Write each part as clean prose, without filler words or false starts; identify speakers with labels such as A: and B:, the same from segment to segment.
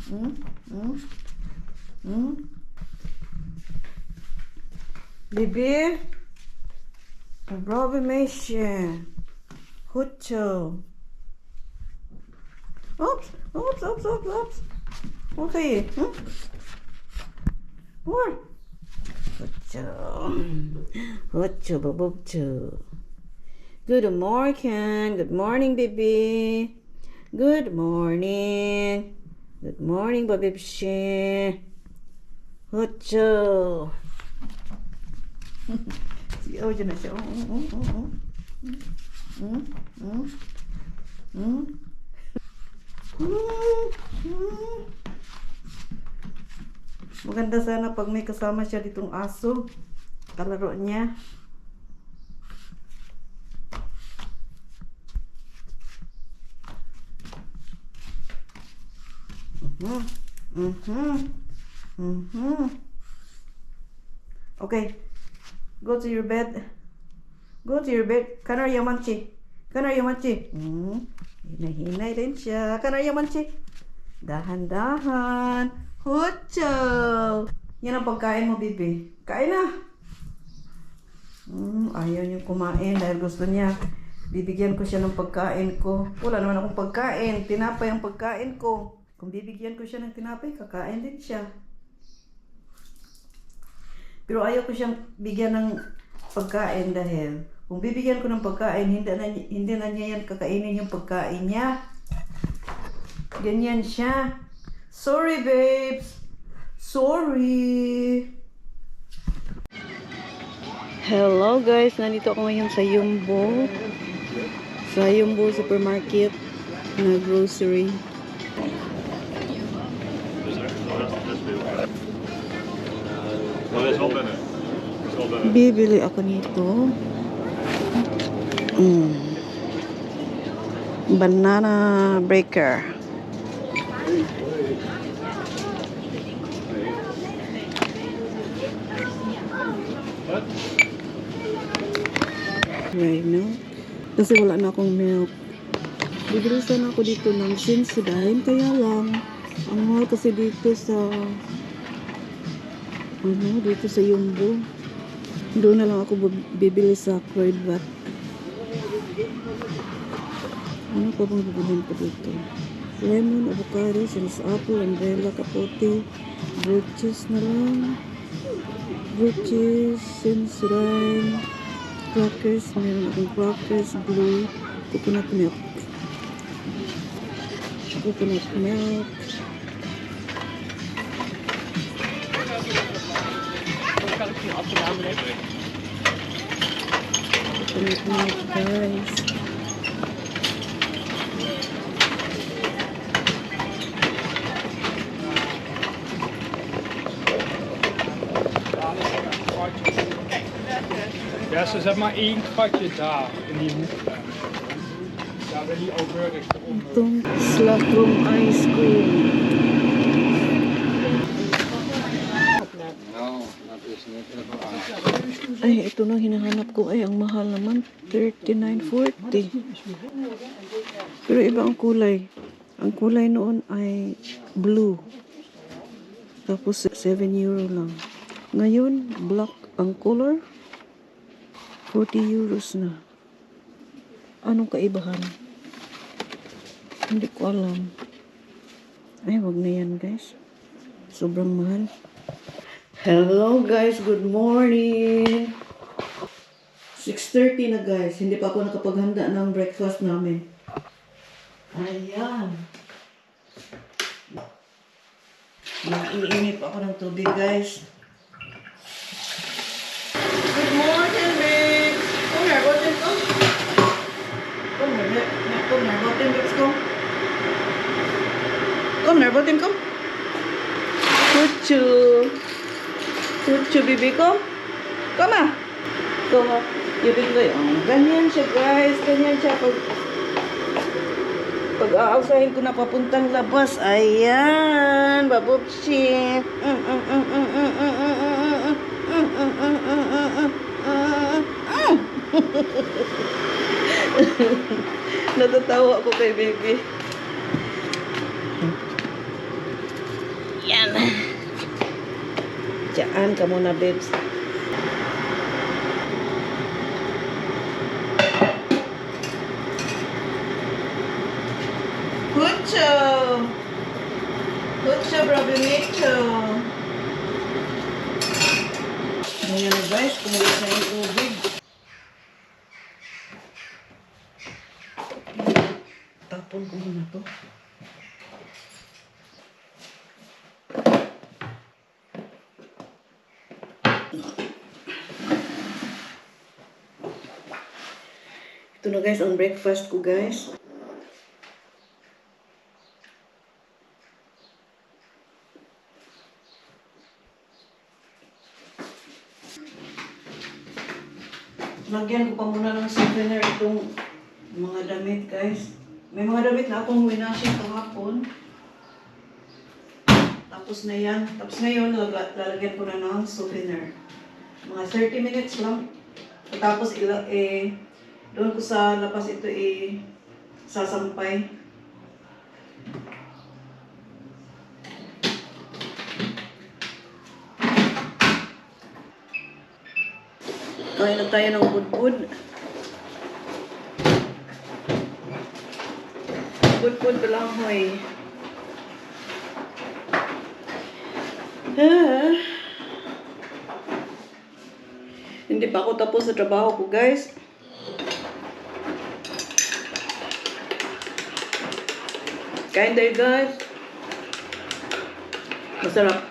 A: Mm, mm, mm. Baby, problem się. Hutcho. Oops, oops, oops, oops, oops. Okay. What? Hutcho. Hutcho, babubcho. Good morning. Good morning, baby. Good morning. Good morning, babibshi. Hutcho. Sigaw dyan na siya. Maganda sana pag may kasama siya ditong aso. Kalaro niya. Okay. Go to your bed. Go to your bed. Kanarya manchi. Kanarya manchi. Hinay-hinay din siya. Kanarya manchi. Dahan-dahan. Hutcho. Yan ang pagkain mo, bibi. Kain na. Ayaw niyo kumain dahil gusto niya. Bibigyan ko siya ng pagkain ko. Wala naman akong pagkain. Tinapay ang pagkain ko. Kung bibigyan ko siya ng tinapay, kakain din siya. Pero ayaw ko siyang bigyan ng pagkain dahil kung bibigyan ko ng pagkain, hindi na niya yan kakainin yung pagkain niya. Ganyan siya. Sorry, babes. Sorry. Hello, guys. Nandito ako ngayon sa Jumbo. Sa Jumbo Supermarket na grocery. Bibili ako nito. Banana breaker. Right, milk. Kasi wala na akong milk. Bibili sana ako dito ng Sensodyne. Kaya lang, ang mahal kasi dito sa dito sa Jumbo. Doon na lang ako bibili sa Kruidvat. Ano pa bang bibilhin ko dito? Lemon, avocado, sinis apple, umbrella, kapote, fruit cheese na lang. Fruit cheese, Sensodyne, crackers, meron akong crackers, blue, coconut milk. Coconut milk. Coconut milk, guys.
B: Ja, ze zet maar één gatje daar in die hoek. Daar wil die augurk eronder.
A: Itong Slakrum ice cream. Ay, ito na hinahanap ko. Ay, ang mahal naman. 39.40. Pero iba ang kulay. Ang kulay noon ay blue. Tapos 7 euro lang. Ngayon, black ang color. 40 euros na. Anong kaibahan? Hindi ko alam. Ay, wag na yan, guys. Sobrang mahal. Hello, guys. Good morning. 6:30 na, guys. Hindi pa ako nakapaghanda ng breakfast namin. Ayan. Naiinip ako ng tubig, guys. Good morning, babe. Come here, botin ko. Come here, botin, babes ko. Come here, botin ko. Chuchu. Chuchu, bibi ko. Come on. Ito ha. Ibig ko yun. Ganyan siya, guys. Ganyan siya. Pag aasahin ko na papuntang labas. Ayan. Babubshi. Natatawa ako kay baby. Diyan ka muna, babes. Kucho! Kucho, problemito. Ayan na guys, kumulit na yung tubig. Tapon ko muna to. Ito na guys, ang breakfast ko guys. Lagyan ko pa muna ng softener itong mga damit guys. May mga damit na akong winashing kahapon. Tapos na yan. Tapos ngayon, lalagyan ko na ng softener. Mga 30 minutes lang. Tapos doon ko sa labas ito sasampay. Kain na tayo ng budbud. Budbud balanghoy. Hindi pa ako tapos sa trabaho ko, guys. Kain tayo, guys. Masarap.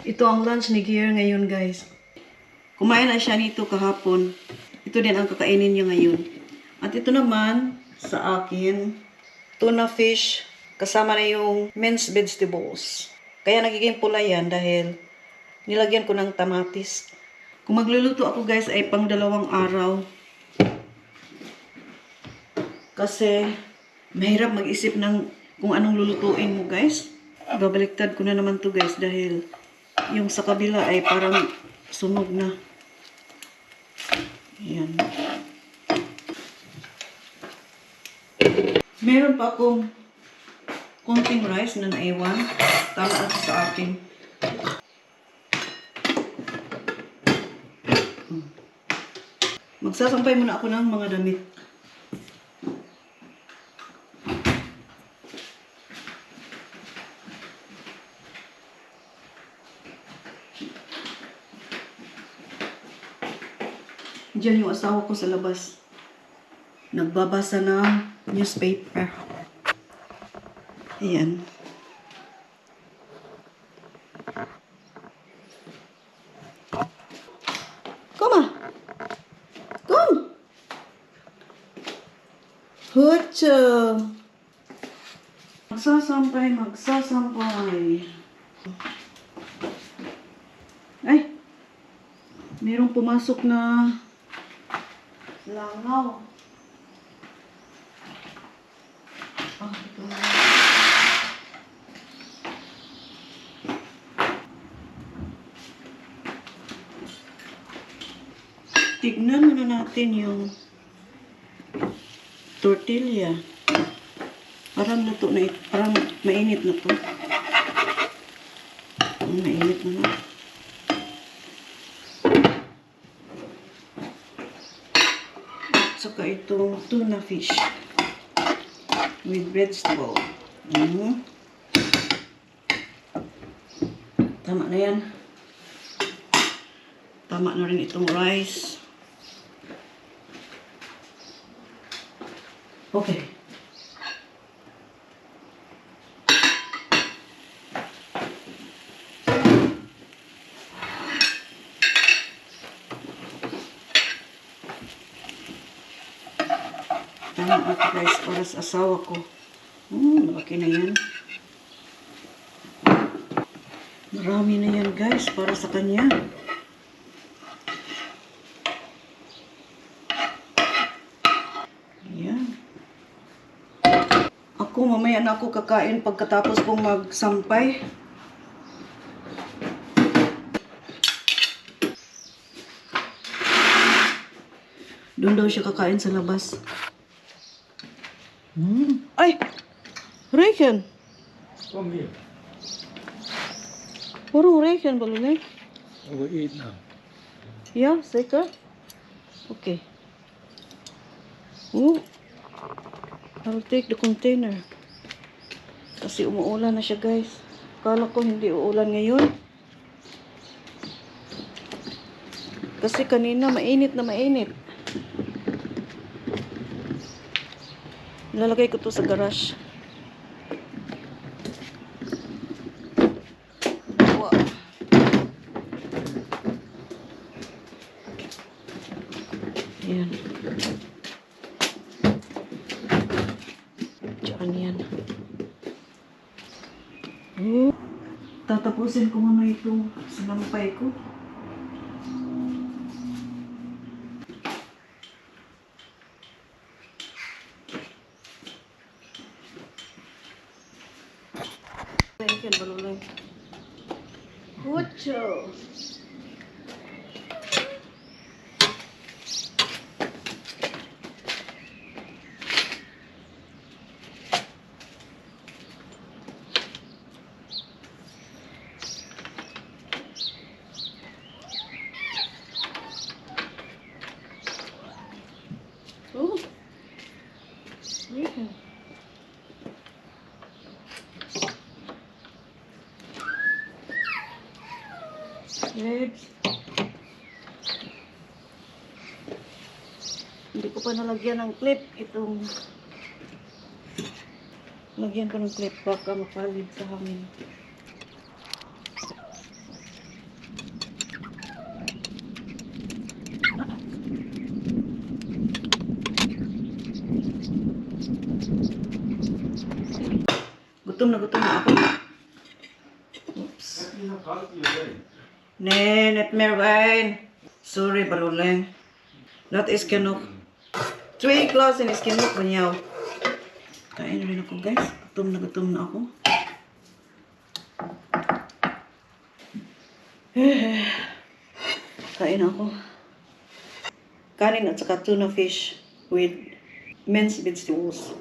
A: Ito ang lunch ni Gier ngayon, guys. Kumain na siya nito kahapon. Ito din ang kakainin niya ngayon. At ito naman, sa akin, tuna fish, kasama na yung minced vegetables. Kaya nagiging pula yan dahil nilagyan ko ng tamatis. Kung magluluto ako, guys, ay pang 2 araw. Kasi mahirap mag-isip ng kung anong lulutuin mo, guys. Babaliktad ko na naman to, guys, dahil yung sa kabila ay parang sunog na. Ayan. Meron pa akong konting rice na naiwan. Tama ito sa akin. Magsasampay muna ako ng mga damit. Diyan yung asawa ko sa labas. Nagbabasa ng newspaper. Ayan. Come on. Come. Hutso. Magsasampay, magsasampay. Ay. Merong pumasok na langaw. Ito na. Tignan muna natin yung tortilla. Parang luto na ito. Parang mainit na to. Mainit na na. Saka itong tuna fish with vegetable. Tama na yan. Tama na rin itong rice. Okay. Tama ito guys, para sa asawa ko. Malaki na yan. Marami na yan guys, para sa kanya. ako, mamaya na ako kakain pagkatapos kong magsampay. Doon daw siya kakain sa labas. Ay! Reken!
B: Kom hier.
A: Waarom reken, Baluleng?
B: We eat now.
A: Ja, zeker? Oké. Oh. I'll take the container. Kasi umuulan na siya, guys. Akala ko hindi uulan ngayon. Kasi kanina mainit na mainit. Nilalagay ko to sa garage. Wow. Ayan. Diyan yan. Tatapusin ko muna itong sinampay ko. Ikan balulay. Mucho. Oh. Yeah. Eggs. Hindi ko pa nalagyan ng clip itong lagyan ko ng clip baka mapalid sa hangin. Gutom na ako. Oops. Nee, niet meer wijn. Sorry, Baluleng. Dat is genoeg. 2 glazen is genoeg van jou. Kain rin ako, guys. Gutom na ako. Kain ako. Kanin at saka tuna fish with minced vegetables.